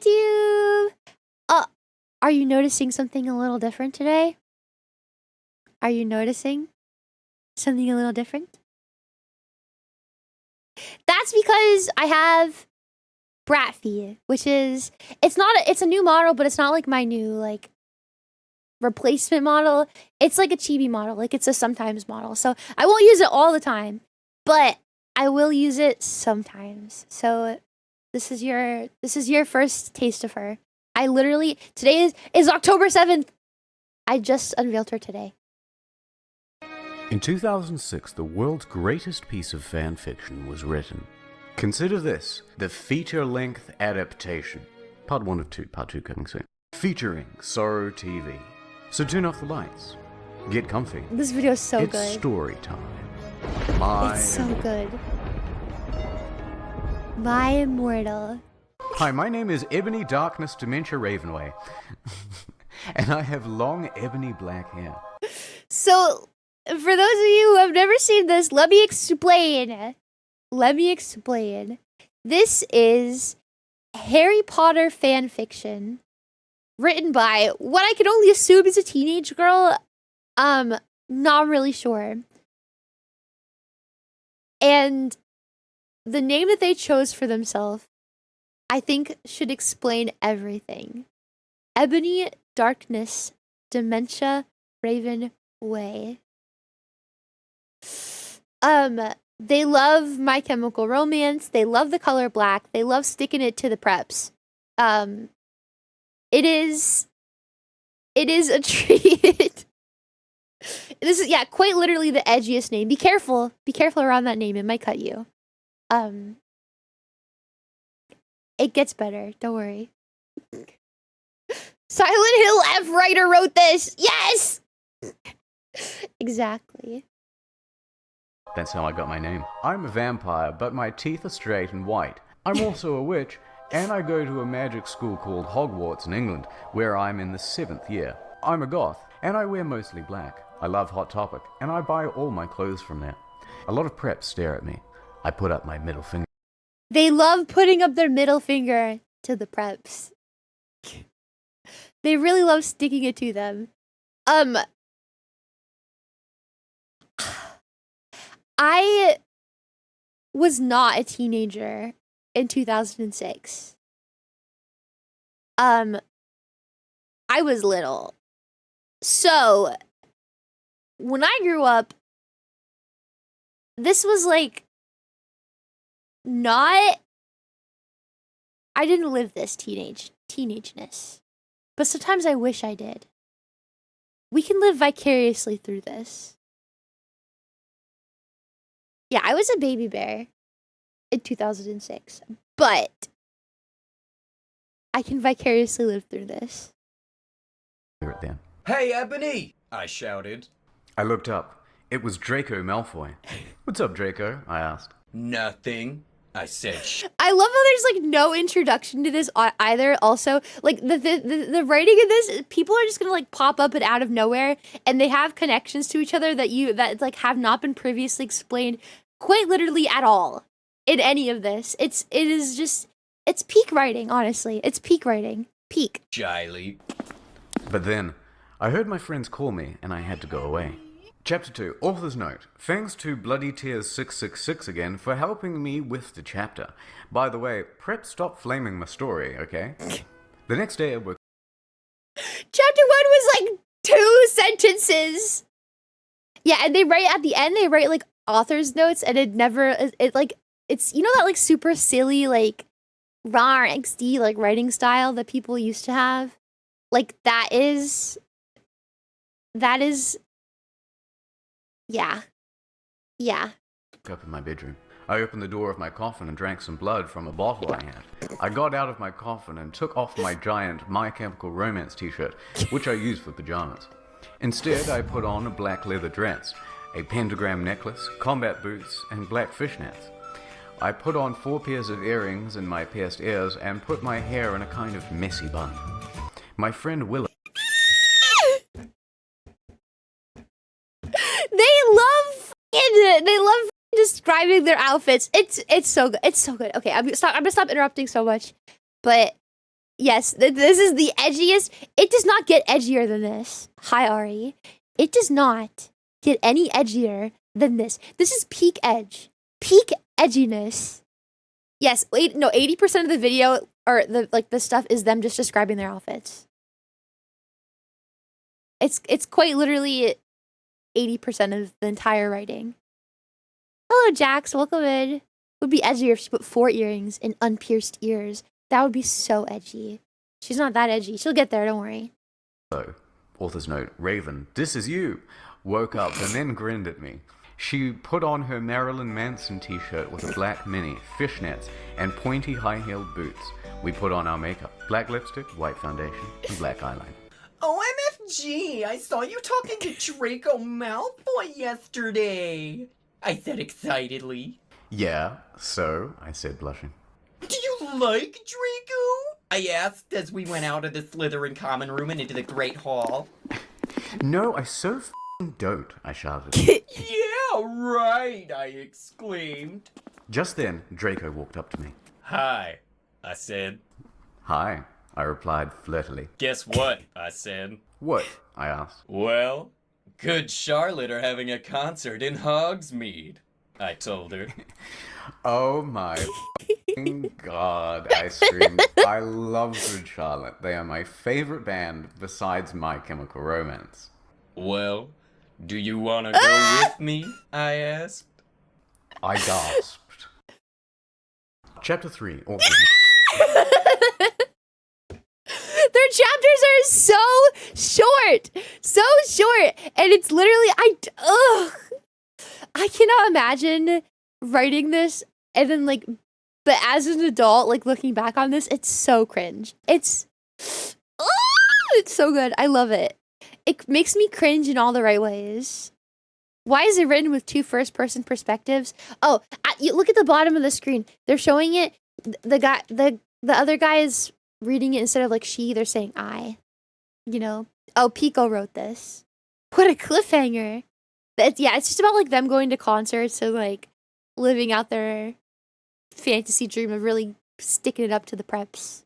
YouTube! Are you noticing something a little different today? Are you noticing something a little different? That's because I have Bratfy, which is, it's a new model, but it's not like my new, like, replacement model. It's like a chibi model, like it's a sometimes model. So I won't use it all the time, but I will use it sometimes. So this is your first taste of her. I literally, today is October 7th. I just unveiled her today. In 2006, the world's greatest piece of fan fiction was written. Consider this, the feature-length adaptation. Part 1 of 2, Part 2 coming soon. Featuring Sorrow TV. So turn off the lights. Get comfy. This video is so good. It's story time. It's so good. My Immortal. Hi, my name is Ebony Darkness Dementia Ravenway. And I have long ebony black hair. So, for those of you who have never seen this, let me explain. This is Harry Potter fan fiction written by what I can only assume is a teenage girl. Not really sure. And the name that they chose for themselves, I think, should explain everything. Ebony Darkness Dementia Raven Way. They love My Chemical Romance. They love the color black. They love sticking it to the preps. It is a treat. This is, yeah, quite literally the edgiest name. Be careful around that name. It might cut you. It gets better. Don't worry. Silent Hill F writer wrote this. Yes. Exactly. That's how I got my name. I'm a vampire, but my teeth are straight and white. I'm also a witch, and I go to a magic school called Hogwarts in England, where I'm in the 7th year. I'm a goth, and I wear mostly black. I love Hot Topic, and I buy all my clothes from there. A lot of preps stare at me. I put up my middle finger. They love putting up their middle finger to the preps. They really love sticking it to them. I was not a teenager in 2006. I was little. So, when I grew up, this was like not, I didn't live this teenageness. But sometimes I wish I did. We can live vicariously through this. Yeah, I was a baby bear in 2006, but I can vicariously live through this. Then. Hey, Ebony! I shouted. I looked up. It was Draco Malfoy. What's up, Draco? I asked. Nothing. I said I love how there's like no introduction to this either. Also, like the writing in this, people are just gonna like pop up and out of nowhere, and they have connections to each other that like have not been previously explained quite literally at all in any of this. It's peak writing, honestly. It's peak writing. Peak. Jiley. But then, I heard my friends call me, and I had to go away. Chapter 2, author's note. Thanks to Bloody Tears 666 again for helping me with the chapter. By the way, prep stop flaming my story, okay? The next day I worked. Chapter 1 was like 2 sentences. Yeah, and they write at the end, they write like author's notes, and it's, you know, that like super silly, like raw XD like writing style that people used to have? Like that is yeah. Up in my bedroom. I opened the door of my coffin and drank some blood from a bottle I had. I got out of my coffin and took off my giant My Chemical Romance t-shirt, which I used for pajamas. Instead, I put on a black leather dress, a pentagram necklace, combat boots, and black fishnets. I put on 4 pairs of earrings in my pierced ears and put my hair in a kind of messy bun. My friend Willow. They love describing their outfits. It's so good. It's so good. Okay, I'm gonna stop interrupting so much. But Yes, this is the edgiest. It does not get edgier than this. Hi, Ari. It does not get any edgier than this. This is peak edge. Peak edginess. Yes, 80% of the video or the stuff is them just describing their outfits. It's quite literally 80% of the entire writing. Hello, Jax. Welcome in. It would be edgier if she put 4 earrings and unpierced ears. That would be so edgy. She's not that edgy. She'll get there, don't worry. So, author's note, Raven, this is you, woke up and then grinned at me. She put on her Marilyn Manson t-shirt with a black mini, fishnets, and pointy high-heeled boots. We put on our makeup, black lipstick, white foundation, and black eyeliner. OMFG, I saw you talking to Draco Malfoy yesterday, I said excitedly. Yeah, so, I said, blushing. Do you like Draco? I asked as we went out of the Slytherin common room and into the Great Hall. No, I so f***ing don't, I shouted. Yeah, right, I exclaimed. Just then, Draco walked up to me. Hi, I said. Hi, I replied flirtily. Guess what, I said. What? I asked. Well, Good Charlotte are having a concert in Hogsmeade, I told her. Oh my f***ing god, I screamed. I love Good Charlotte. They are my favorite band besides My Chemical Romance. Well, do you want to go with me? I asked. I gasped. Chapter 3. Their chapters are so short, and it's literally I cannot imagine writing this and then but as an adult looking back on this, it's so cringe. It's so good. I love it. It makes me cringe in all the right ways. Why is it written with 2 first-person perspectives? Oh, you look at the bottom of the screen. They're showing it. The other guy is reading it instead of she. They're saying I. Oh, Pico wrote this. What a cliffhanger. It's just about them going to concerts and living out their fantasy dream of really sticking it up to the preps.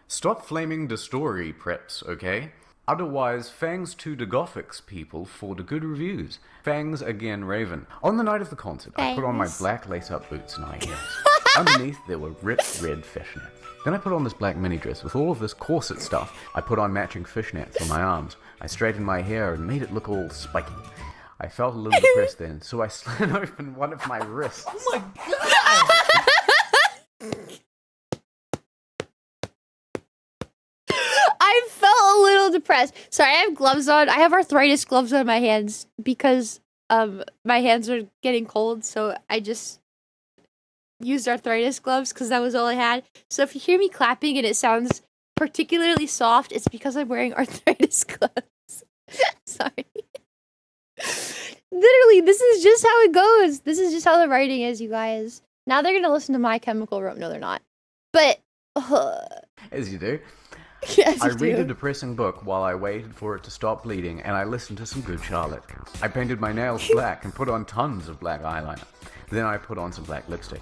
Stop flaming the story, preps, okay? Otherwise, thanks to the Gothics people for the good reviews. Thanks again, Raven. On the night of the concert, I put on my black lace-up boots and high heels. Underneath, there were ripped red fishnets. Then I put on this black mini dress with all of this corset stuff. I put on matching fishnets on my arms. I straightened my hair and made it look all spiky. I felt a little depressed then, so I slit open one of my wrists. Oh my god! I felt a little depressed. Sorry, I have gloves on. I have arthritis gloves on my hands because my hands are getting cold, so I just used arthritis gloves because that was all I had. So if you hear me clapping and it sounds particularly soft, it's because I'm wearing arthritis gloves. Sorry. Literally, this is just how it goes. This is just how the writing is, you guys. Now they're gonna listen to My Chemical Romance. No, they're not. But as you do. Yes, I read a depressing book while I waited for it to stop bleeding, and I listened to some Good Charlotte. I painted my nails black and put on tons of black eyeliner. Then I put on some black lipstick.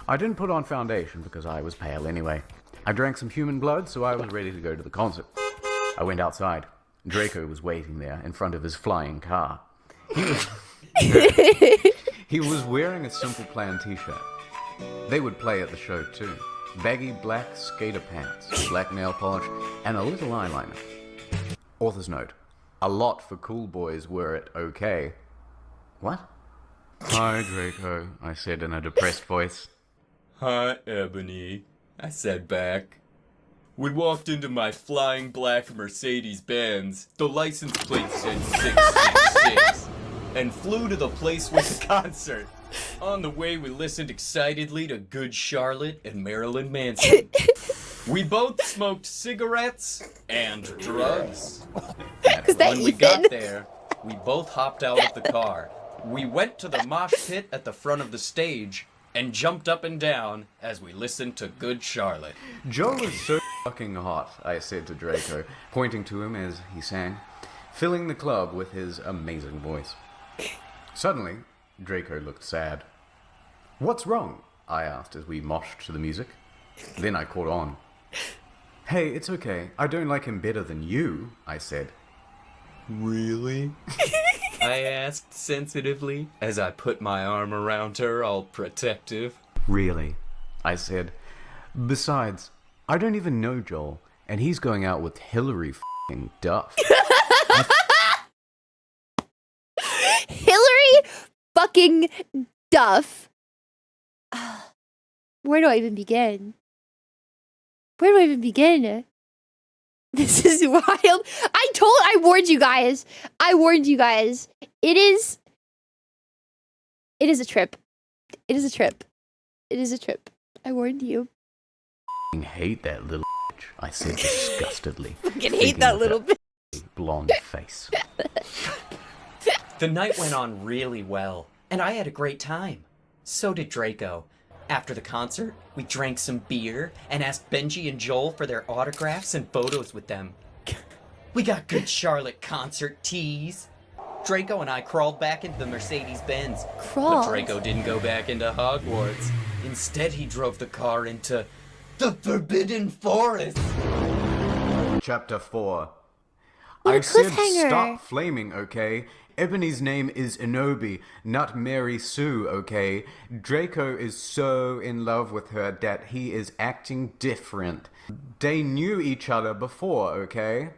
I didn't put on foundation because I was pale anyway. I drank some human blood, so I was ready to go to the concert. I went outside. Draco was waiting there in front of his flying car. He was wearing a Simple Plan t-shirt. They would play at the show too. Baggy black skater pants, black nail polish, and a little eyeliner. Author's note. A lot for cool boys were it okay. What? Hi, Draco, I said in a depressed voice. Hi, Ebony, I said back. We walked into my flying black Mercedes-Benz, the license plate said 666, and flew to the place with the concert. On the way, we listened excitedly to Good Charlotte and Marilyn Manson. We both smoked cigarettes and drugs. When we got there, we both hopped out of the car. We went to the mosh pit at the front of the stage and jumped up and down as we listened to Good Charlotte. Joe is so fucking hot, I said to Draco, pointing to him as he sang, filling the club with his amazing voice. Suddenly, Draco looked sad. What's wrong? I asked as we moshed to the music. Then I caught on. Hey, it's okay. I don't like him better than you, I said. Really? I asked sensitively as I put my arm around her, all protective. Really, I said. Besides, I don't even know Joel, and he's going out with Hillary f***ing Duff. Hillary fucking Duff. Where do I even begin? Where do I even begin? This is wild. I warned you guys. I warned you guys. It is a trip. It is a trip. It is a trip. I warned you. I hate that little bitch, I said disgustedly. Fucking hate that little bitch. Blonde face. The night went on really well, and I had a great time. So did Draco. After the concert, we drank some beer and asked Benji and Joel for their autographs and photos with them. We got good Charlotte concert tees. Draco and I crawled back into the Mercedes-Benz. Crawled? But Draco didn't go back into Hogwarts. Instead, he drove the car into the Forbidden Forest. Chapter 4. What a I said cliffhanger. stop flaming, okay? Ebony's name is Inobi, not Mary Sue, okay? Draco is so in love with her that he is acting different. They knew each other before, okay?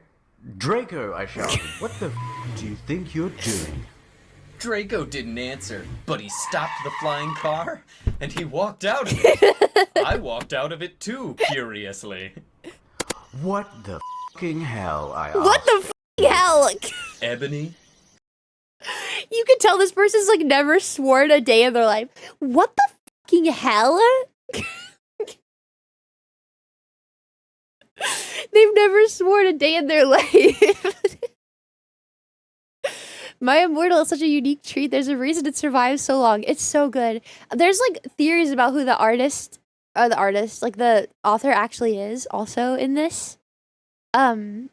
Draco, I shouted, what the do you think you're doing? Draco didn't answer, but he stopped the flying car, and he walked out of it. I walked out of it too, curiously. What the f***ing hell, I asked. What the fucking hell? Ebony? You can tell this person's like never sworn a day in their life. What the fucking hell? They've never sworn a day in their life. My Immortal is such a unique treat. There's a reason it survives so long. It's so good. There's like theories about who the author actually is also in this. That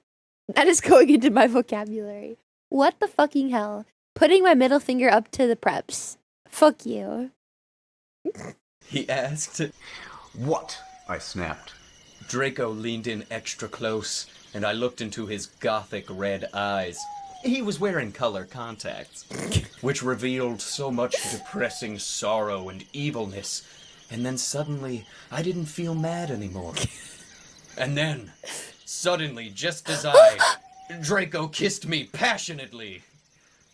is going into my vocabulary. What the fucking hell? Putting my middle finger up to the preps. Fuck you. He asked. What? I snapped. Draco leaned in extra close, and I looked into his gothic red eyes. He was wearing color contacts, which revealed so much depressing sorrow and evilness. And then suddenly, I didn't feel mad anymore. And then, suddenly, just as Draco kissed me passionately.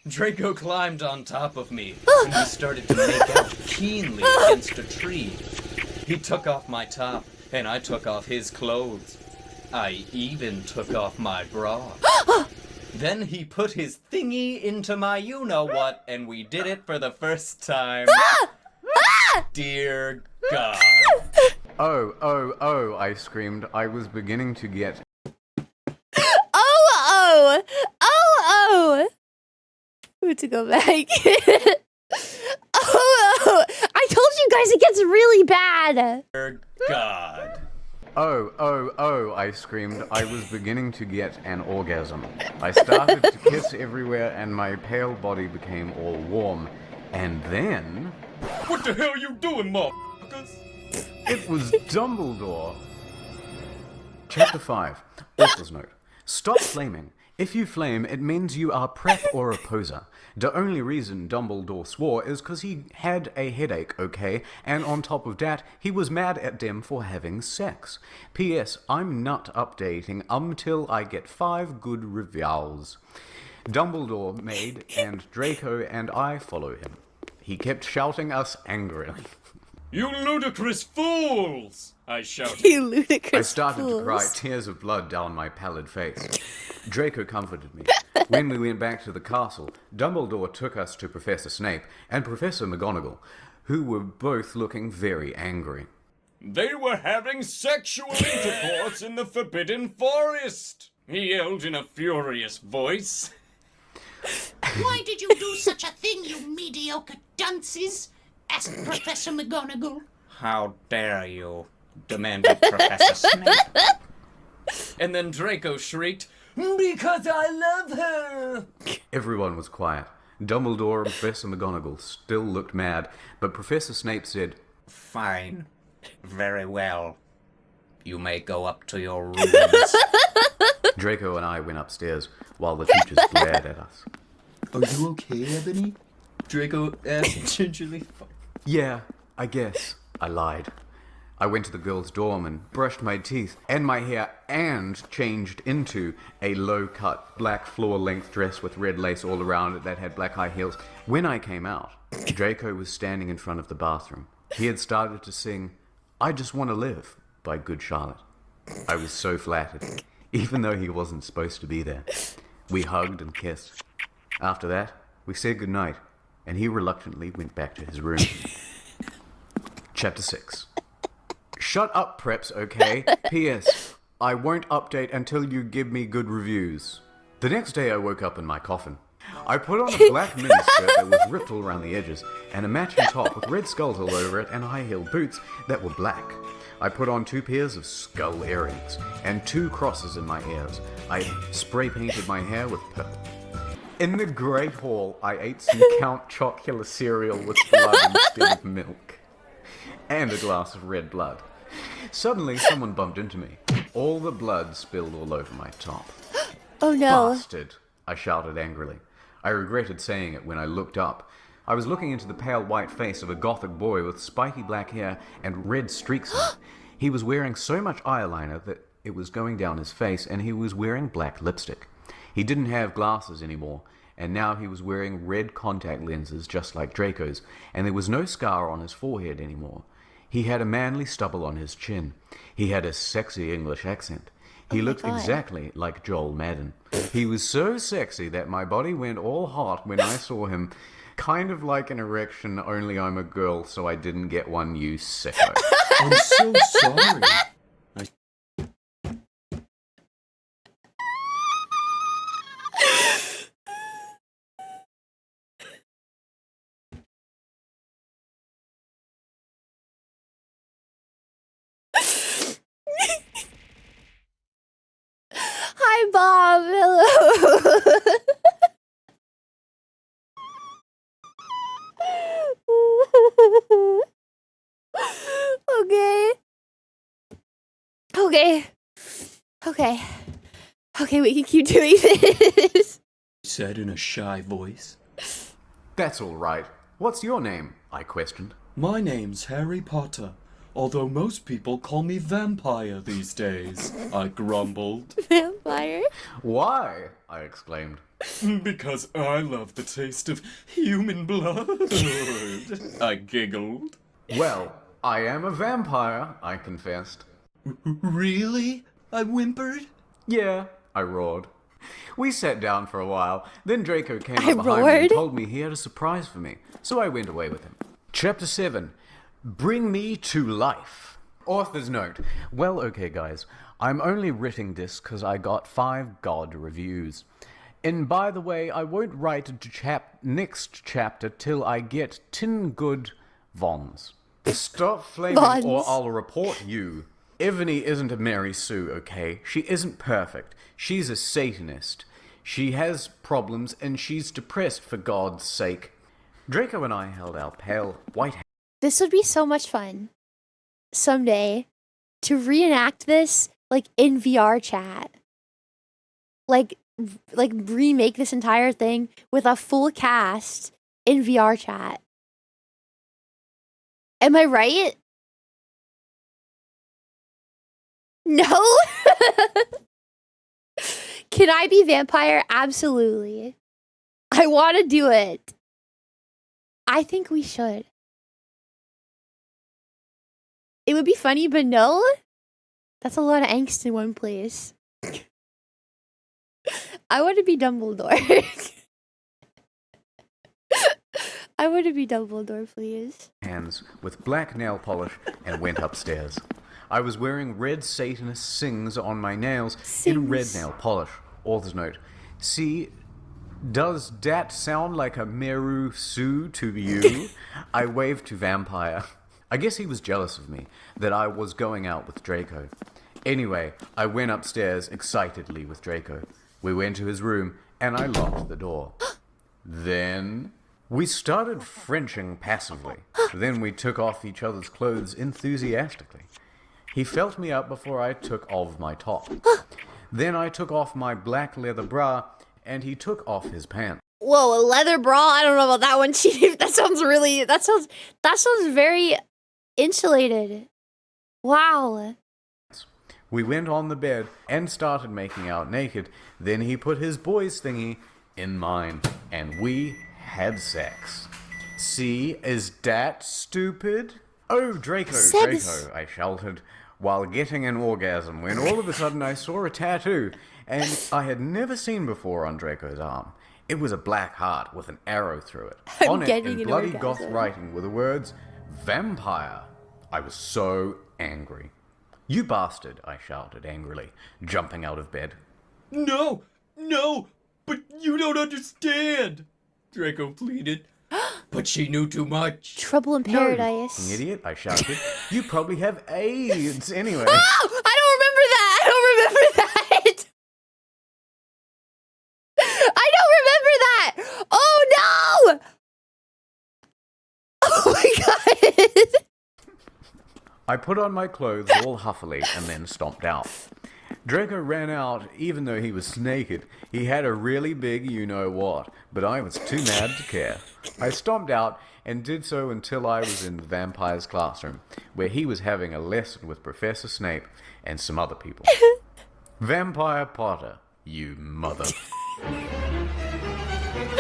Draco climbed on top of me, and we started to make out keenly against a tree. He took off my top, and I took off his clothes. I even took off my bra. Then he put his thingy into my you-know-what, and we did it for the first time. Dear God. Oh, I screamed. I was beginning to get... Oh! Ooh, to go back. Oh! I told you guys it gets really bad. Dear God. Oh, I screamed. I was beginning to get an orgasm. I started to kiss everywhere and my pale body became all warm. And then... What the hell you doing, motherfuckers? It was Dumbledore. Chapter 5. Author's note. Stop flaming. If you flame, it means you are prep or opposer. The only reason Dumbledore swore is because he had a headache, okay? And on top of that, he was mad at them for having sex. P.S. I'm not updating until I get 5 good reviews. Dumbledore made, and Draco and I follow him. He kept shouting us angrily. You ludicrous fools! I shouted. You ludicrous I started fools. to cry, tears of blood down my pallid face. Draco comforted me. When we went back to the castle, Dumbledore took us to Professor Snape and Professor McGonagall, who were both looking very angry. They were having sexual intercourse in the Forbidden Forest! He yelled in a furious voice. Why did you do such a thing, you mediocre dunces? Asked Professor McGonagall. How dare you? Demanded Professor Snape. And then Draco shrieked, because I love her! Everyone was quiet. Dumbledore and Professor McGonagall still looked mad, but Professor Snape said, Fine. Very well. You may go up to your rooms. Draco and I went upstairs while the teachers glared at us. Are you okay, Ebony? Draco asked gingerly. Yeah, I guess. I lied. I went to the girls' dorm and brushed my teeth and my hair and changed into a low-cut black floor-length dress with red lace all around it that had black high heels. When I came out, Draco was standing in front of the bathroom. He had started to sing I Just Want to Live by Good Charlotte. I was so flattered, even though he wasn't supposed to be there. We hugged and kissed. After that, we said goodnight, and he reluctantly went back to his room. Chapter 6. Shut up, preps, okay? P.S. I won't update until you give me good reviews. The next day I woke up in my coffin. I put on a black miniskirt that was ripped all around the edges, and a matching top with red skulls all over it and high-heeled boots that were black. I put on 2 pairs of skull earrings and 2 crosses in my ears. I spray-painted my hair with purple. In the Great Hall, I ate some Count Chocula cereal with blood instead of milk. And a glass of red blood. Suddenly, someone bumped into me. All the blood spilled all over my top. Oh no. Bastard, I shouted angrily. I regretted saying it when I looked up. I was looking into the pale white face of a gothic boy with spiky black hair and red streaks in it. He was wearing so much eyeliner that it was going down his face, and he was wearing black lipstick. He didn't have glasses anymore, and now he was wearing red contact lenses just like Draco's, and there was no scar on his forehead anymore. He had a manly stubble on his chin. He had a sexy English accent. He looked exactly like Joel Madden. He was so sexy that my body went all hot when I saw him. Kind of like an erection, only I'm a girl, so I didn't get one, you sicko. I'm so sorry. Hi, Bob. Hello. Okay. Okay. Okay. Okay, we can keep doing this. Said in a shy voice. That's all right. What's your name? I questioned. My name's Harry Potter, although most people call me Vampire these days, I grumbled. Vampire? Why? I exclaimed. Because I love the taste of human blood, I giggled. Well, I am a vampire, I confessed. Really? I whimpered. Yeah, I roared. We sat down for a while, then Draco came I up behind me and roared? told me he had a surprise for me, so I went away with him. Chapter 7. Bring Me to Life. Author's note. Well, okay guys, I'm only writing this because I got 5 God reviews. And by the way, I won't write next chapter till I get 10 good Vons. Stop flaming Vons. or I'll report you. Ebony isn't a Mary Sue, okay? She isn't perfect. She's a Satanist. She has problems and she's depressed, for God's sake. Draco and I held our pale white hands. This would be so much fun someday to reenact this like in VR chat. Like remake this entire thing with a full cast in VR chat. Am I right? No? Can I be vampire? Absolutely. I want to do it. I think we should. It would be funny, but no? That's a lot of angst in one place. I want to be Dumbledore. I want to be Dumbledore, please. Hands with black nail polish and went upstairs. I was wearing red Satanist sings on my nails in red Sings. nail polish. Author's note. See, does that sound like a Meru Sue to you? I waved to Vampire. I guess he was jealous of me, that I was going out with Draco. Anyway, I went upstairs excitedly with Draco. We went to his room, and I locked the door. Then we started Frenching passively. Then we took off each other's clothes enthusiastically. He felt me up before I took off my top. Then I took off my black leather bra, and he took off his pants. Whoa, a leather bra? I don't know about that one, Chief. That sounds very insulated. Wow. We went on the bed and started making out naked. Then he put his boy's thingy in mine, and we had sex. See, is that stupid? Oh, Draco, Draco, I shouted while getting an orgasm, when all of a sudden I saw a tattoo, and I had never seen before on Draco's arm. It was a black heart with an arrow through it. On it, in bloody goth writing, were the words, "Vampire." I was so angry. "You bastard," I shouted angrily, jumping out of bed. No, but you don't understand, Draco pleaded. But she knew too much. Trouble in paradise. "You idiot," I shouted. "You probably have AIDS anyway." Oh, I don't remember that. I don't remember that. I don't remember that. Oh, no. Oh, my God. I put on my clothes all huffily and then stomped out. Draco ran out even though he was naked. He had a really big you-know-what, but I was too mad to care. I stomped out and did so until I was in the vampire's classroom, where he was having a lesson with Professor Snape and some other people. Vampire Potter, you mother.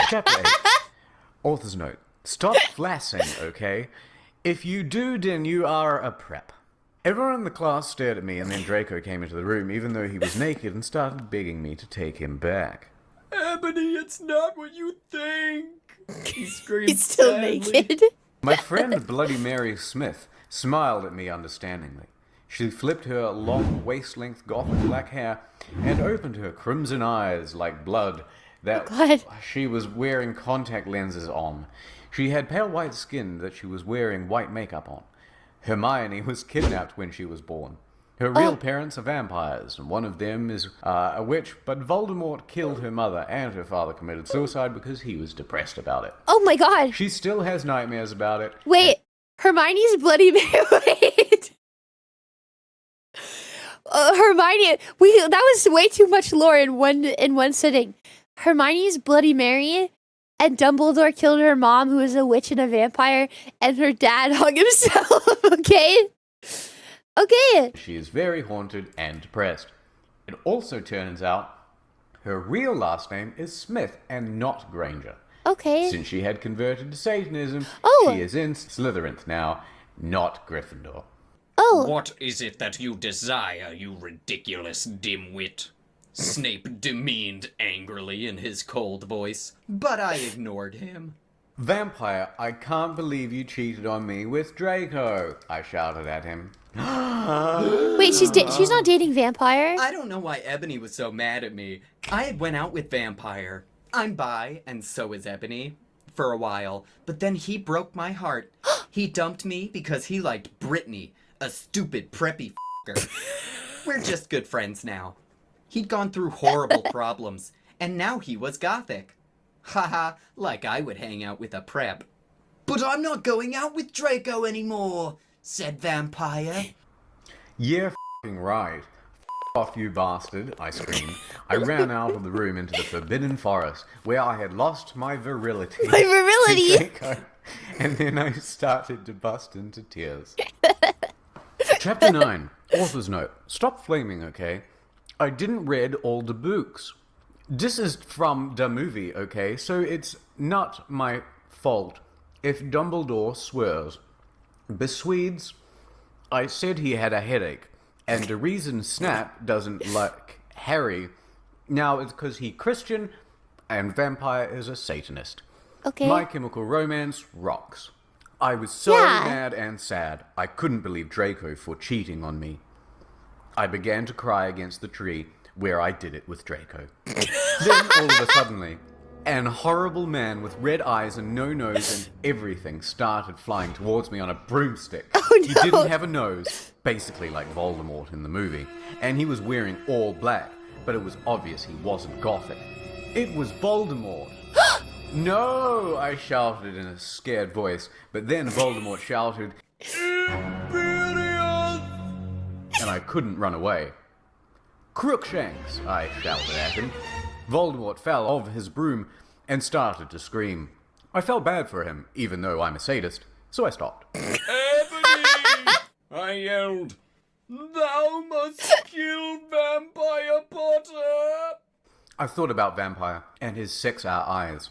Chapter 8. Author's note. Stop flassing, okay? If you do, then you are a prep. Everyone in the class stared at me, and then Draco came into the room, even though he was naked, and started begging me to take him back. Ebony, it's not what you think. He screamed. He's still sadly. naked. My friend Bloody Mary Smith smiled at me understandingly. She flipped her long waist-length gothic black hair and opened her crimson eyes like blood that she was wearing contact lenses on. She had pale white skin that she was wearing white makeup on. Hermione was kidnapped when she was born. Her real parents are vampires, and one of them is a witch, but Voldemort killed her mother, and her father committed suicide because he was depressed about it. Oh my God. She still has nightmares about it. Wait, Hermione's Bloody Mary. Wait. Hermione, that was way too much lore in one sitting. Hermione's Bloody Mary, and Dumbledore killed her mom, who was a witch and a vampire, and her dad hung himself. Okay. She is very haunted and depressed. It also turns out her real last name is Smith and not Granger. Okay. Since she had converted to Satanism, she is in Slytherin now, not Gryffindor. Oh. What is it that you desire, you ridiculous dimwit? Snape demeaned angrily in his cold voice, but I ignored him. Vampire, I can't believe you cheated on me with Draco, I shouted at him. Wait, she's not dating Vampire? I don't know why Ebony was so mad at me. I had went out with Vampire. I'm bi, and so is Ebony, for a while, but then he broke my heart. He dumped me because he liked Brittany, a stupid preppy f***er. We're just good friends now. He'd gone through horrible problems, and now he was gothic. Haha, like I would hang out with a prep. But I'm not going out with Draco anymore, said Vampire. Yeah, f***ing right. F*** off, you bastard, I screamed. I ran out of the room into the forbidden forest, where I had lost my virility. My virility? Draco, and then I started to bust into tears. Chapter 9. Author's note. Stop flaming, okay? I didn't read all the books. This is from the movie, okay? So it's not my fault if Dumbledore swears. Besides, I said he had a headache, and the reason Snap doesn't like Harry now is because he's Christian and Vampire is a Satanist. Okay. My Chemical Romance rocks. I was so mad and sad, I couldn't believe Draco for cheating on me. I began to cry against the tree where I did it with Draco. Then, all of a sudden, an horrible man with red eyes and no nose and everything started flying towards me on a broomstick. Oh, no. He didn't have a nose, basically like Voldemort in the movie, and he was wearing all black, but it was obvious he wasn't gothic. It was Voldemort. No, I shouted in a scared voice, but then Voldemort shouted, I couldn't run away. "Crookshanks!" I shouted at him. Voldemort fell off his broom and started to scream. I felt bad for him, even though I'm a sadist, so I stopped. Ebony! I yelled. Thou must kill Vampire Potter! I thought about Vampire, and his 6-hour eyes,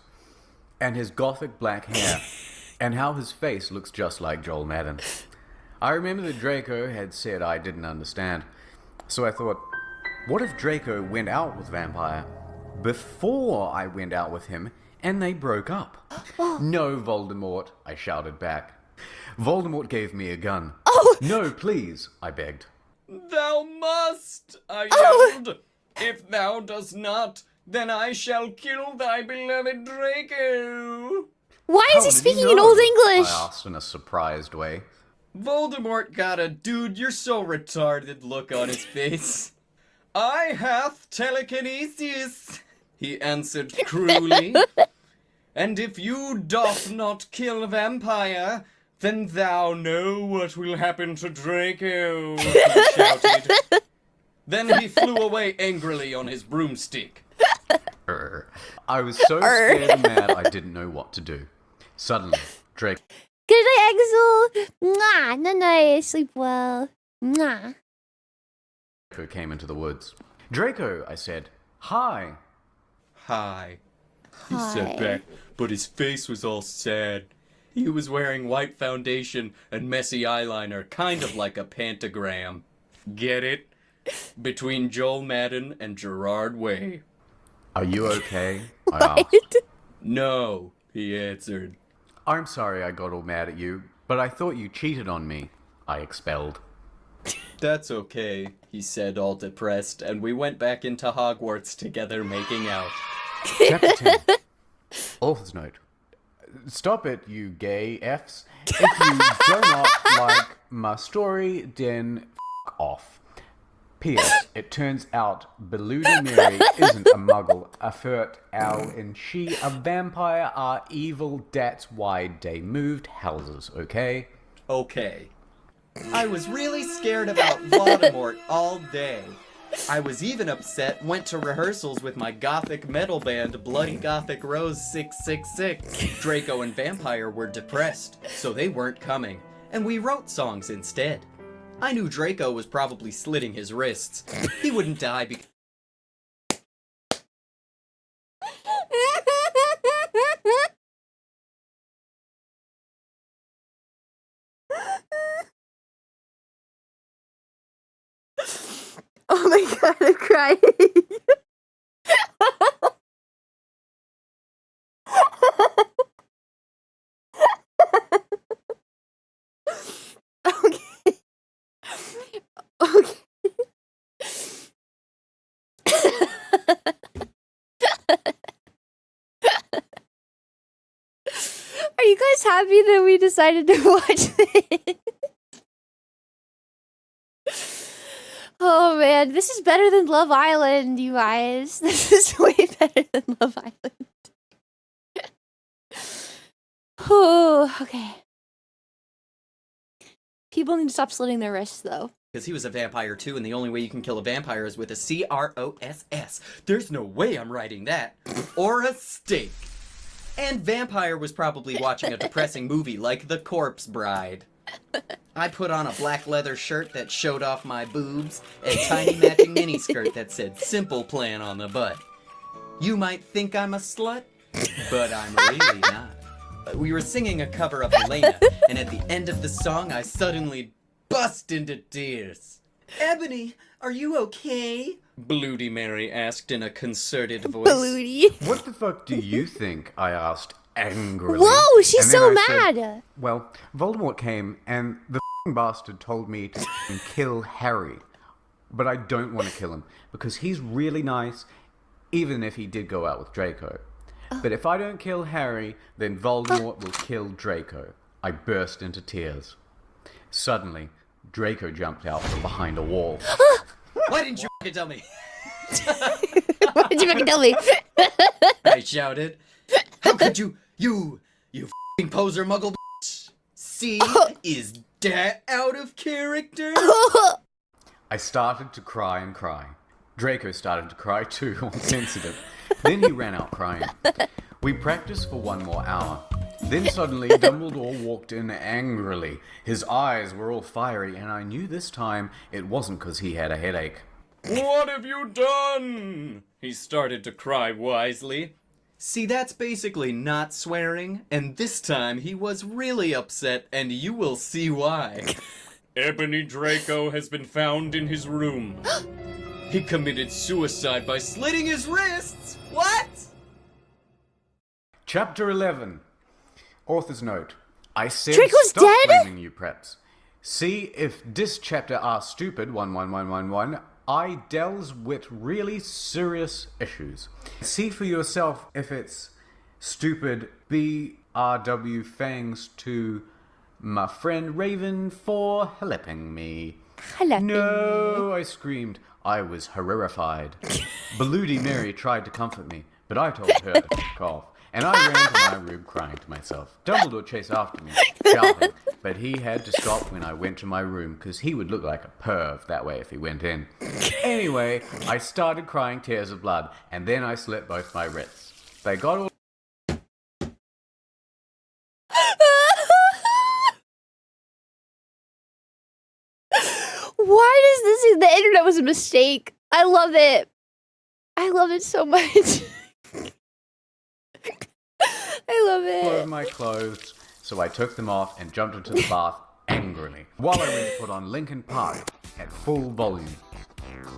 and his gothic black hair, and how his face looks just like Joel Madden. I remember that Draco had said I didn't understand, so I thought, what if Draco went out with Vampire before I went out with him and they broke up? "No, Voldemort," I shouted back. Voldemort gave me a gun. "No, please," I begged. Thou must, I yelled. If thou dost not, then I shall kill thy beloved Draco. Why is "How he did you speaking in know?" Old English? I asked in a surprised way. Voldemort got a "dude, you're so retarded" look on his face. "I hath telekinesis," he answered cruelly. "And if you doth not kill Vampire, then thou know what will happen to Draco," he shouted. Then he flew away angrily on his broomstick. I was so scared and mad I didn't know what to do. Suddenly, Draco Good night, Axel. Mwah. Night night. Sleep well. Mwah. came into the woods. "Draco," I said. "Hi." "Hi," he said Hi. back, but his face was all sad. He was wearing white foundation and messy eyeliner, kind of like a pentagram. Get it? Between Joel Madden and Gerard Way. "Are you okay?" I asked. "No," he answered. "I'm sorry I got all mad at you, but I thought you cheated on me," I expelled. "That's okay," he said, all depressed, and we went back into Hogwarts together making out. Chapter 10. Author's note. Stop it, you gay Fs. If you do not like my story, then f*** off. P.S. It turns out Bloody Mary isn't a muggle, a flirt owl, and she a vampire are evil, that's why they moved houses, okay? Okay. I was really scared about Voldemort all day. I was even upset, went to rehearsals with my gothic metal band Bloody Gothic Rose 666. Draco and Vampire were depressed, so they weren't coming, and we wrote songs instead. I knew Draco was probably slitting his wrists. He wouldn't die because... Oh my god, I'm crying. Okay. Okay. Are you guys happy that we decided to watch this? Oh man, this is better than Love Island, you guys. This is way better than Love Island. Oh, okay. People need to stop slitting their wrists, though. Because he was a vampire too, and the only way you can kill a vampire is with a CROSS. There's no way I'm writing that. Or a steak. And Vampire was probably watching a depressing movie like The Corpse Bride. I put on a black leather shirt that showed off my boobs, a tiny matching miniskirt that said Simple Plan on the butt. You might think I'm a slut, but I'm really not. We were singing a cover of Elena, and at the end of the song, I suddenly bust into tears. Ebony, are you okay? Bloody Mary asked in a concerted voice. Bloody. What the fuck do you think? I asked angrily. Whoa, she's And then so I said, mad. well, Voldemort came and the f***ing bastard told me to f***ing kill Harry. But I don't want to kill him because he's really nice, even if he did go out with Draco. But if I don't kill Harry, then Voldemort will kill Draco. I burst into tears. Suddenly, Draco jumped out from behind a wall. Why didn't you f***ing tell me? Why did you fucking tell me? I shouted. How could you f***ing poser muggle bitch? See, is that out of character? I started to cry and cry. Draco started to cry too, all sensitive. Then he ran out crying. We practiced for 1 more hour. Then suddenly Dumbledore walked in angrily. His eyes were all fiery, and I knew this time it wasn't because he had a headache. What have you done? He started to cry wisely. See, that's basically not swearing, and this time he was really upset, and you will see why. Ebony Draco has been found in his room. He committed suicide by slitting his wrists. What? Chapter 11. Author's note. I said Draco's stop dead? blaming you preps. See if this chapter are stupid, 11111, I deals with really serious issues. See for yourself if it's stupid, BRW thanks to my friend Raven for helping me. Hello. No, I screamed. I was horrified. Bloody Mary tried to comfort me, but I told her to fuck off. And I ran to my room crying to myself. Dumbledore chased after me, shouting, but he had to stop when I went to my room because he would look like a perv that way if he went in. Anyway, I started crying tears of blood, and then I slit both my wrists. They got all... Why does this? The internet was a mistake. I love it. I love it so much. I love over it. my clothes, so I took them off and jumped into the bath angrily, while I went to put on Linkin Park at full volume.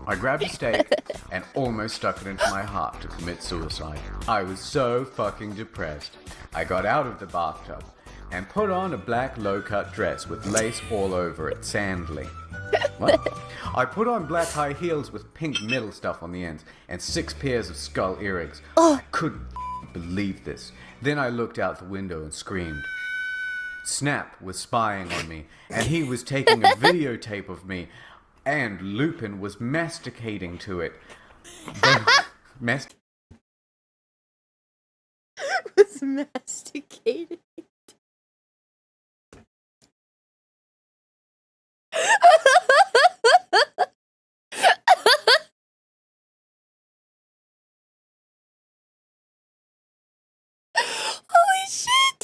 I grabbed a stake and almost stuck it into my heart to commit suicide. I was so fucking depressed. I got out of the bathtub and put on a black low-cut dress with lace all over it, sandly. What? I put on black high heels with pink metal stuff on the ends and 6 pairs of skull earrings. I couldn't believe this. Then I looked out the window and screamed. Snap was spying on me, and he was taking a videotape of me, and Lupin was masticating to it. Was masticated. Holy shit!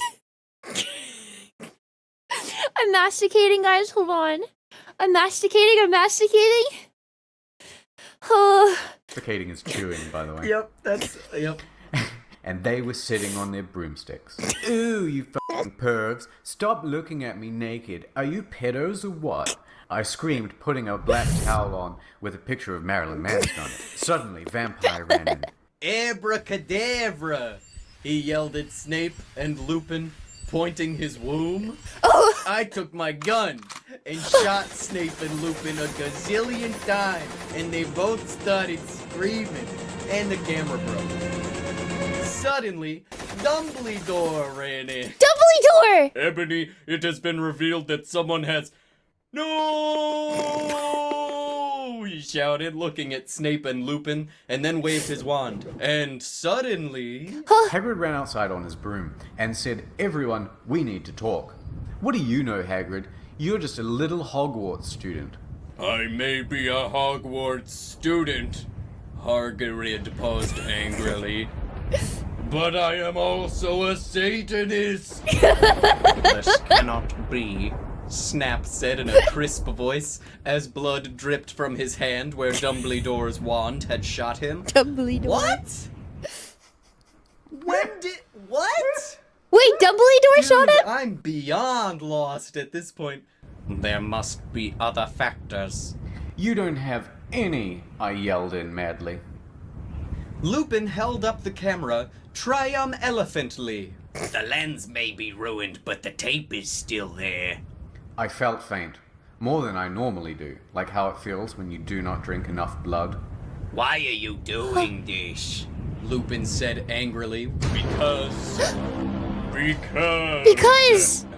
I'm masticating, guys. Hold on. I'm masticating. Oh. Masticating is chewing, by the way. Yep. And they were sitting on their broomsticks. Ooh, you fucking pervs. Stop looking at me naked. Are you pedos or what? I screamed, putting a black towel on with a picture of Marilyn Manson on it. Suddenly, Vampire ran in. Abracadabra! He yelled at Snape and Lupin, pointing his womb. Oh. I took my gun and shot Snape and Lupin a gazillion times, and they both started screaming, and the camera broke. Suddenly, Dumbledore ran in. Dumbledore! Ebony, it has been revealed that someone has... No! He shouted, looking at Snape and Lupin, and then waved his wand. And suddenly... Hagrid ran outside on his broom and said, "Everyone, we need to talk." What do you know, Hagrid? You're just a little Hogwarts student. I may be a Hogwarts student, Hagrid paused angrily, but I am also a Satanist. This cannot be, Snap said in a crisp voice, as blood dripped from his hand where Dumbledore's wand had shot him. Dumbledore. What? When did... What? Wait, Dumbledore Dude, shot him? I'm beyond lost at this point. There must be other factors. You don't have any, I yelled in madly. Lupin held up the camera triumphantly. The lens may be ruined, but the tape is still there. I felt faint, more than I normally do, like how it feels when you do not drink enough blood. Why are you doing this? Lupin said angrily. Because...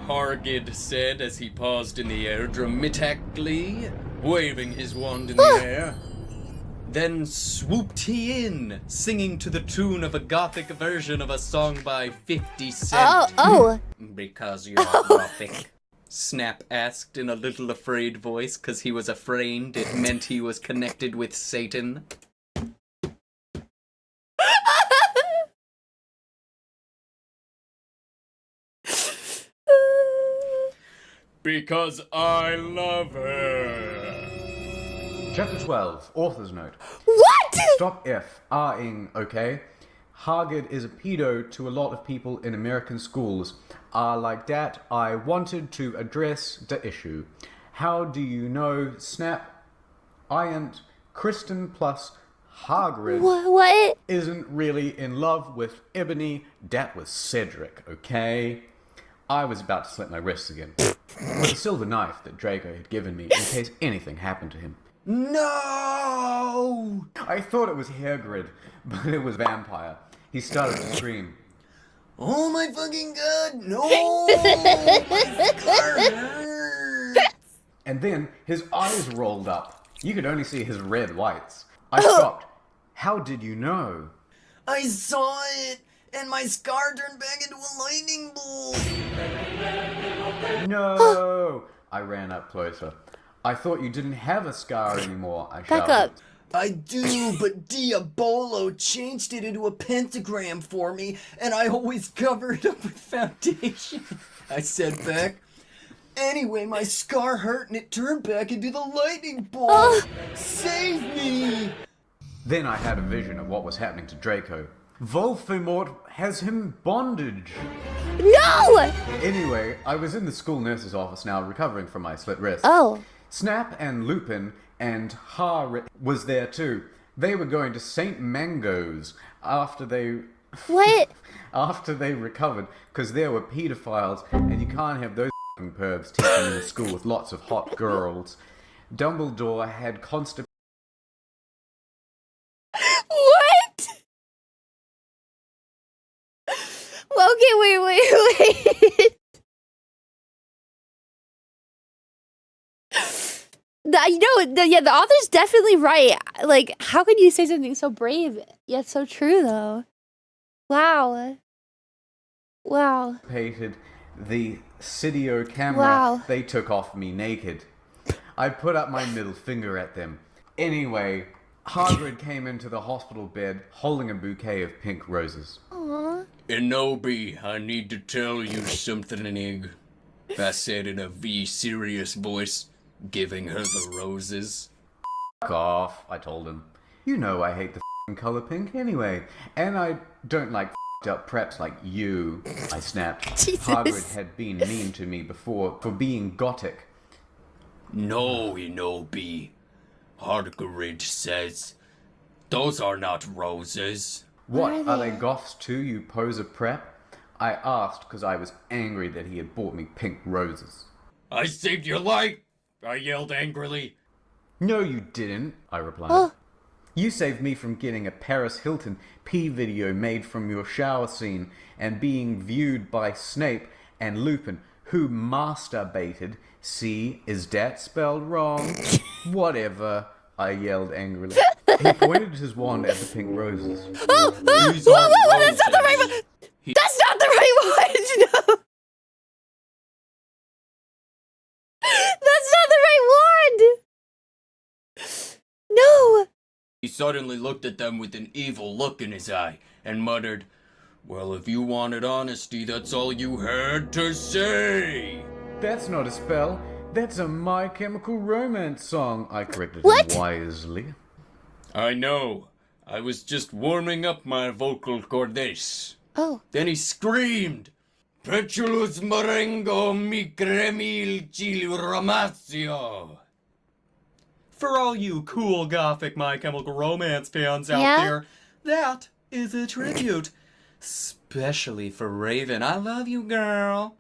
Hagrid said as he paused in the air dramatically, waving his wand in the air. Then swooped he in, singing to the tune of a gothic version of a song by 50 Cent. Oh. Because you're gothic. Snap asked in a little afraid voice, 'cause he was afraid it meant he was connected with Satan. Because I love her. Chapter 12, Author's Note. What? Stop F-R-ing, okay? Hargid is a pedo to a lot of people in American schools. Like that, I wanted to address the issue. How do you know Snap, Iant, Kristen plus Hargrid What? isn't really in love with Ebony? That was Cedric, okay? I was about to slit my wrists again. With a silver knife that Draco had given me in case anything happened to him. No! I thought it was Hagrid, but it was Vampire. He started to scream. Oh my fucking god, no! My scar hurts! And then his eyes rolled up. You could only see his red whites. I stopped. How did you know? I saw it, and my scar turned back into a lightning bolt. No! I ran up closer. I thought you didn't have a scar anymore, I shouted. Back up. I do, but Diabolo changed it into a pentagram for me, and I always cover it up with foundation. I said back. Anyway, my scar hurt and it turned back into the lightning bolt. Save me! Then I had a vision of what was happening to Draco. Voldemort has him bondage. No! Anyway, I was in the school nurse's office now, recovering from my slit wrist. Oh. Snap and Lupin and Harry was there too. They were going to St. Mango's after they What? after they recovered, because there were pedophiles, and you can't have those f***ing pervs teaching in a school with lots of hot girls. Dumbledore had constipation. What? Okay, wait. The author's definitely right. Like, how could you say something so brave yet so true, though? Wow. The Cydio camera Wow. they took off me naked. I put up my middle finger at them. Anyway, Hagrid came into the hospital bed holding a bouquet of pink roses. Aww. Enobi, I need to tell you something, I said in a serious voice, giving her the roses. Fuck off, I told him. You know I hate the f***ing color pink anyway, and I don't like f***ed up preps like you, I snapped. Jesus. Hagrid had been mean to me before for being gothic. No, Enobi. Hagrid says, those are not roses. What, What are are they they? goths too, you poser prep? I asked because I was angry that he had bought me pink roses. I saved your life! I yelled angrily. No, you didn't, I replied. Oh. You saved me from getting a Paris Hilton pee video made from your shower scene and being viewed by Snape and Lupin, who masturbated. See, is that spelled wrong? Whatever, I yelled angrily. He pointed his wand at the pink roses. These Whoa, aren't that's not the right roses. one! That's not the right one! No! That's not the right one! No! He suddenly looked at them with an evil look in his eye and muttered, well, if you wanted honesty, that's all you had to say. That's not a spell. That's a My Chemical Romance song, I corrected What? him wisely. I know. I was just warming up my vocal cordes. Oh. Then he screamed, Petulus morengo mi cremil chili ramasio. For all you cool gothic My Chemical Romance fans out Yeah? there, that is a tribute. Especially for Raven. I love you, girl.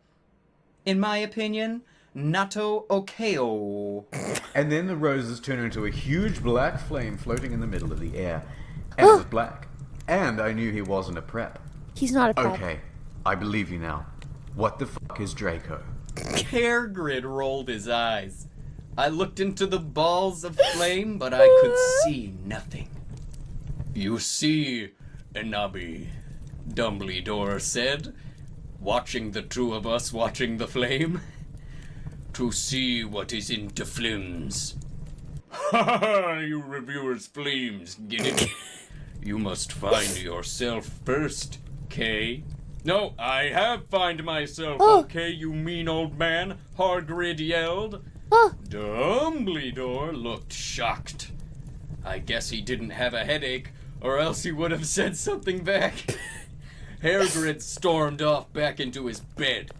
In my opinion, natto okeo. And then the roses turn into a huge black flame floating in the middle of the air. And it was black. And I knew he wasn't a prep. He's not a prep. Okay, I believe you now. What the fuck is Draco? Hagrid rolled his eyes. I looked into the balls of flame, but I could see nothing. You see, Enabi, Dumbledore said, watching the two of us watching the flame. to see what is in the flims. Ha ha ha, you reviewers' flames, get it? You must find yourself first, Kay. No, I have find myself, okay, you mean old man, Hagrid yelled. Dumbledore looked shocked. I guess he didn't have a headache, or else he would have said something back. Hagrid stormed off back into his bed.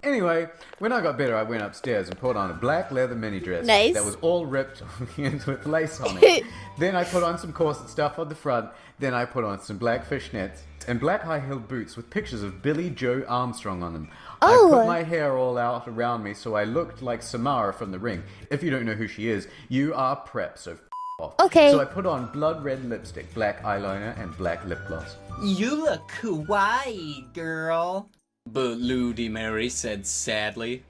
Anyway, when I got better, I went upstairs and put on a black leather mini dress Nice. that was all ripped on the ends with lace on it. Then I put on some corset stuff on the front. Then I put on some black fishnets and black high-heeled boots with pictures of Billy Joe Armstrong on them. Oh. I put my hair all out around me so I looked like Samara from The Ring. If you don't know who she is, you are prep, so off. Okay. So I put on blood red lipstick, black eyeliner, and black lip gloss. You look kawaii, girl. But Ludi Mary said sadly.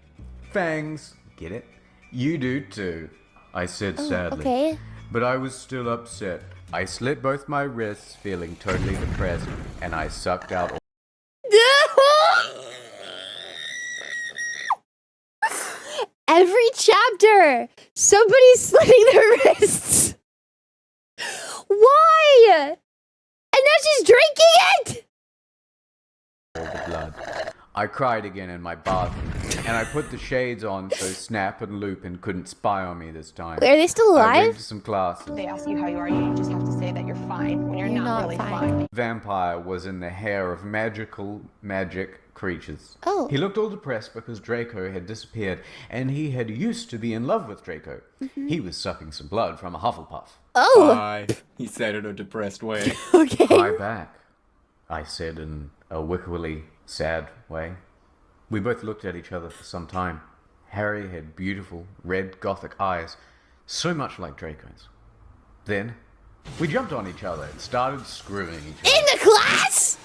Fangs, get it? You do too, I said sadly. Okay. But I was still upset. I slit both my wrists, feeling totally depressed, and I sucked out all Every chapter, somebody's slitting their wrists. Why? And now she's drinking it? the blood. I cried again in my bathroom, and I put the shades on so Snap and Lupin couldn't spy on me this time. Wait, are they still I went alive? to some classes. They ask you how you are, you just have to say that you're fine when you're not really fine. Vampire was in the hair of magic creatures. Oh. He looked all depressed because Draco had disappeared, and he had used to be in love with Draco. He was sucking some blood from a Hufflepuff. Oh, Hi, he said in a depressed way. okay. Hi back, I said in a wickedly sad way. We both looked at each other for some time. Harry had beautiful, red, gothic eyes, so much like Draco's. Then, we jumped on each other and started screwing each other. In the class?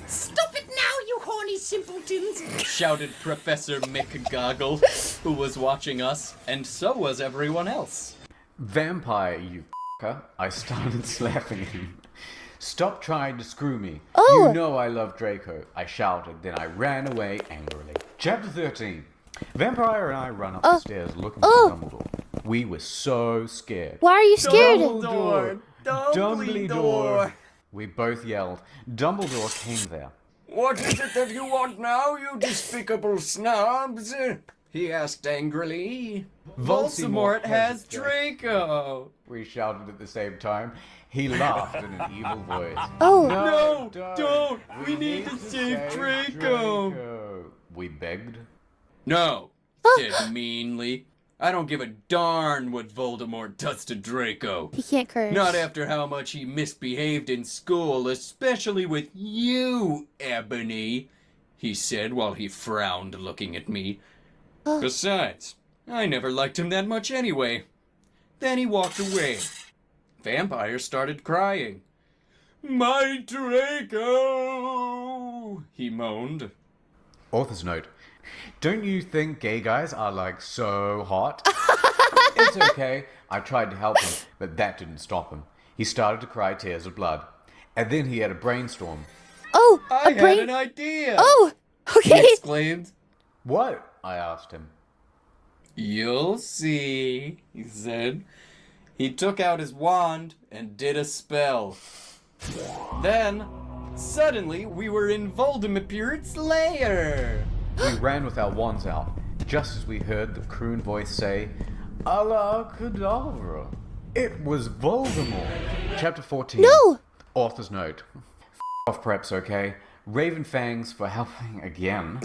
Stop it now, you horny simpletons! Shouted Professor McGoggle, who was watching us, and so was everyone else. Vampire, you f***er, I started slapping him. Stop trying to screw me. Oh. You know I love Draco, I shouted, then I ran away angrily. Chapter 13. Vampire and I run up the stairs looking for Dumbledore. We were so scared. Why are you scared? Dumbledore! We both yelled. Dumbledore came there. What is it that you want now, you despicable snobs? He asked angrily. Voldemort has Draco! We shouted at the same time. He laughed in an evil voice. Oh. No, don't! We need to save Draco! We begged. No, said meanly. I don't give a darn what Voldemort does to Draco. He can't curse. Not after how much he misbehaved in school, especially with you, Ebony, he said while he frowned looking at me. Besides, I never liked him that much anyway. Then he walked away. Vampire started crying. My Draco! He moaned. Author's note. Don't you think gay guys are like so hot? It's okay. I tried to help him, but that didn't stop him. He started to cry tears of blood. And then he had a brainstorm. Oh, I a had brain. an idea! Oh, He okay. exclaimed. What? I asked him. You'll see, he said. He took out his wand and did a spell. Then, suddenly, we were in Voldemort's lair. We ran with our wands out, just as we heard the croon voice say, "Allah Kedavra." It was Voldemort. Chapter 14. No. Author's note. Off preps, okay? Raven Fangs for helping again.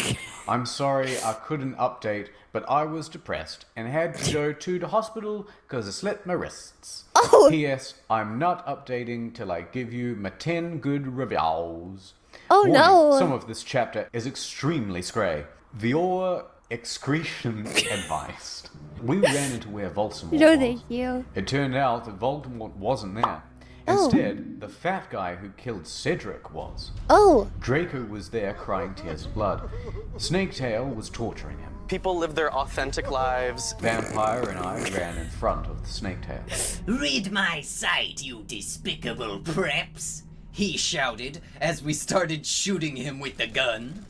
I'm sorry I couldn't update, but I was depressed and had to go to the hospital because I slit my wrists. Oh. P.S. I'm not updating till I give you my 10 good reviews. Oh, Warning, no. Some of this chapter is extremely scray. Viewer excretion advice. We ran into where Voldemort No, was. thank you. It turned out that Voldemort wasn't there. Oh. Instead, the fat guy who killed Cedric was. Oh. Draco was there crying tears of blood. Snaketail was torturing him. People live their authentic lives. Vampire and I ran in front of the Snaketail. Read my sight, you despicable preps! He shouted as we started shooting him with the gun.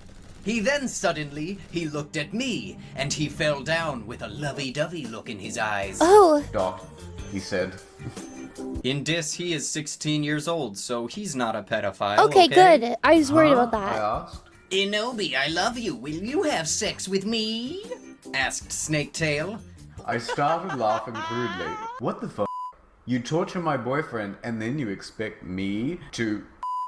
He then suddenly, he looked at me, and he fell down with a lovey-dovey look in his eyes. Oh. Doc, he said. In this, he is 16 years old, so he's not a pedophile, Okay, good. I was worried about I that. asked. Inobi, I love you. Will you have sex with me? Asked Snaketail. I started laughing rudely. What the fuck? You torture my boyfriend and then you expect me to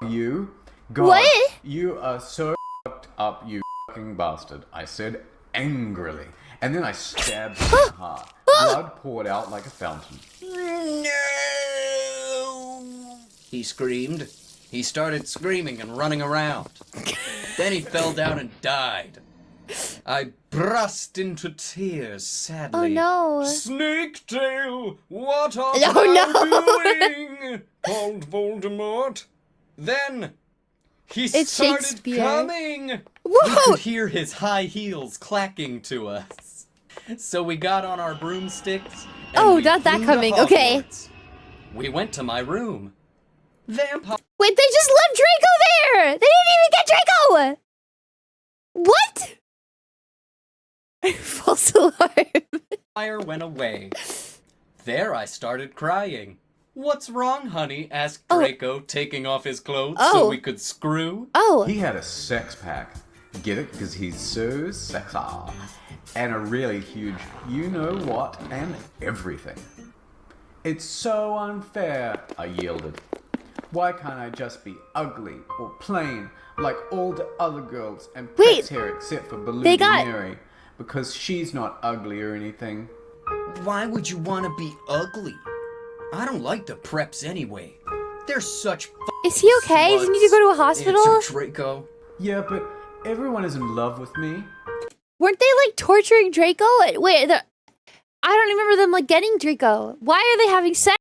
you? God, What? you are so fucked up, you fucking bastard. I said angrily. And then I stabbed him hard. Blood poured out like a fountain. No! He screamed. He started screaming and running around. Then he fell down and died. I burst into tears sadly. Oh no. Snaketail, what are Oh, you doing? Called Voldemort. Then he It's started Shakespeare. coming. We Whoa! could hear his high heels clacking to us. So we got on our broomsticks. And Oh, we not that flew to coming. Okay. Hogwarts. We went to my room. Vampire. Wait, they just left Draco there! They didn't even get Draco! What? False alarm. Went away. There I started crying. What's wrong, honey? Asked Oh. Draco, taking off his clothes Oh. so we could screw. Oh. He had a sex pack. Get it? Because he's so sexy. And a really huge you-know-what and everything. It's so unfair, I yielded. Why can't I just be ugly or plain like all the other girls and Wait. preps here except for Balloon They got- Mary? Because she's not ugly or anything. Why would you want to be ugly? I don't like the preps anyway. They're such Is he okay? Does he need to go to a hospital? Answered Draco. Yeah, but everyone is in love with me. Weren't they like torturing Draco? Wait, I don't remember them like getting Draco. Why are they having sex?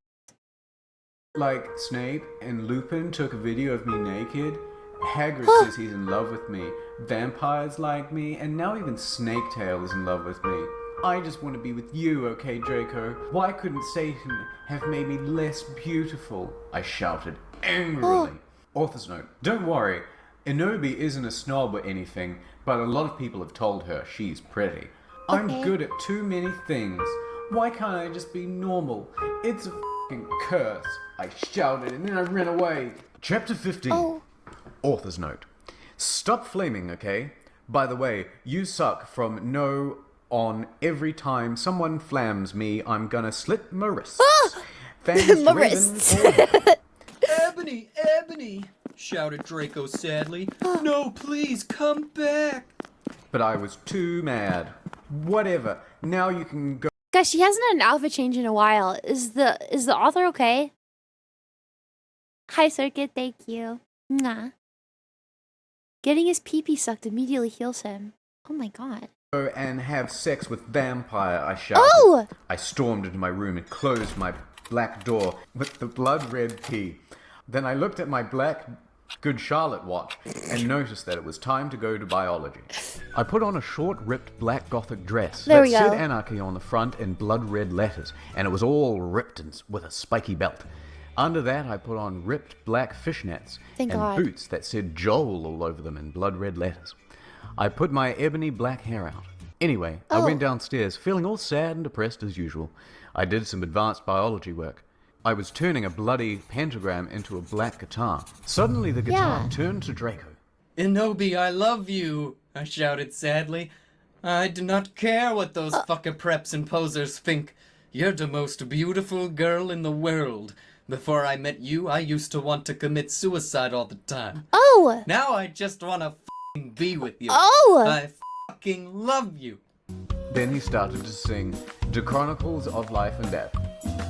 Like Snape and Lupin took a video of me naked. Hagrid says he's in love with me. Vampires like me, and now even Snaketail is in love with me. I just want to be with you, okay, Draco? Why couldn't Satan have made me less beautiful? I shouted angrily. Author's note. Don't worry, Inobi isn't a snob or anything, but a lot of people have told her she's pretty. I'm Okay. good at too many things. Why can't I just be normal? It's a f***ing curse. I shouted and then I ran away. Chapter 15. Oh. Author's note. Stop flaming, okay? By the way, you suck from no on every time someone flams me, I'm gonna slit my wrists. Fangs My driven wrists. all- Ebony, Ebony, shouted Draco sadly. No, please, come back. But I was too mad. Whatever. Now you can go. Guys, she hasn't had an outfit change in a while. Is the author okay? Hi, Circuit. Thank you. Nah. Getting his pee-pee sucked immediately heals him. Oh my god. And have sex with vampire, I shouted. Oh! I stormed into my room and closed my black door with the blood red key. Then I looked at my black Good Charlotte watch and noticed that it was time to go to biology. I put on a short, ripped black gothic dress There that we said go. anarchy on the front in blood red letters, and it was all ripped and with a spiky belt. Under that, I put on ripped black fishnets Thank and God. boots that said Joel all over them in blood red letters. I put my ebony black hair out. Anyway, I went downstairs, feeling all sad and depressed as usual. I did some advanced biology work. I was turning a bloody pentagram into a black guitar. Suddenly the guitar Yeah. turned to Draco. Inobi, I love you, I shouted sadly. I do not care what those fucker preps and posers think. You're the most beautiful girl in the world. Before I met you, I used to want to commit suicide all the time. Oh! Now I just want to f***ing be with you. Oh! I fucking love you. Then he started to sing The Chronicles of Life and Death.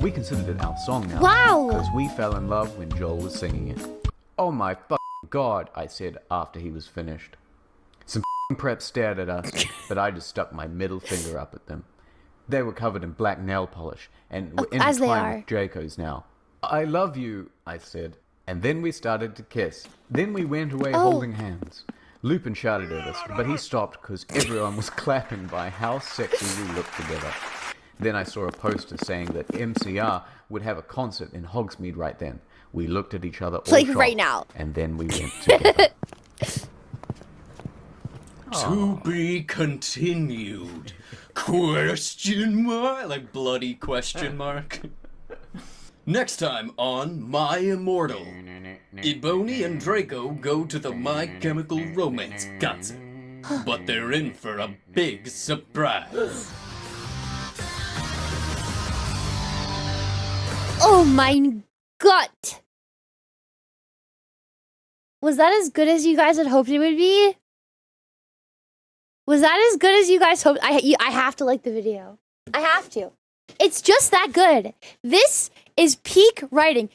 We considered it our song now. Wow. Because we fell in love when Joel was singing it. Oh my god, I said after he was finished. Some preps stared at us, but I just stuck my middle finger up at them. They were covered in black nail polish and were As they intertwined are. with Draco's now. I love you, I said. And then we started to kiss. Then we went away holding hands. Lupin shouted at us, but he stopped because everyone was clapping by how sexy we looked together. Then I saw a poster saying that MCR would have a concert in Hogsmeade right then. We looked at each other all Like shocked, right now. and then we went together. To be continued. Question mark? Like bloody question mark. Next time on My Immortal. Ebony and Draco go to the My Chemical Romance concert. But they're in for a big surprise. Oh my gut. Was that as good as you guys had hoped it would be? Was that as good as you guys hoped? I have to like the video. I have to. It's just that good. This is peak writing.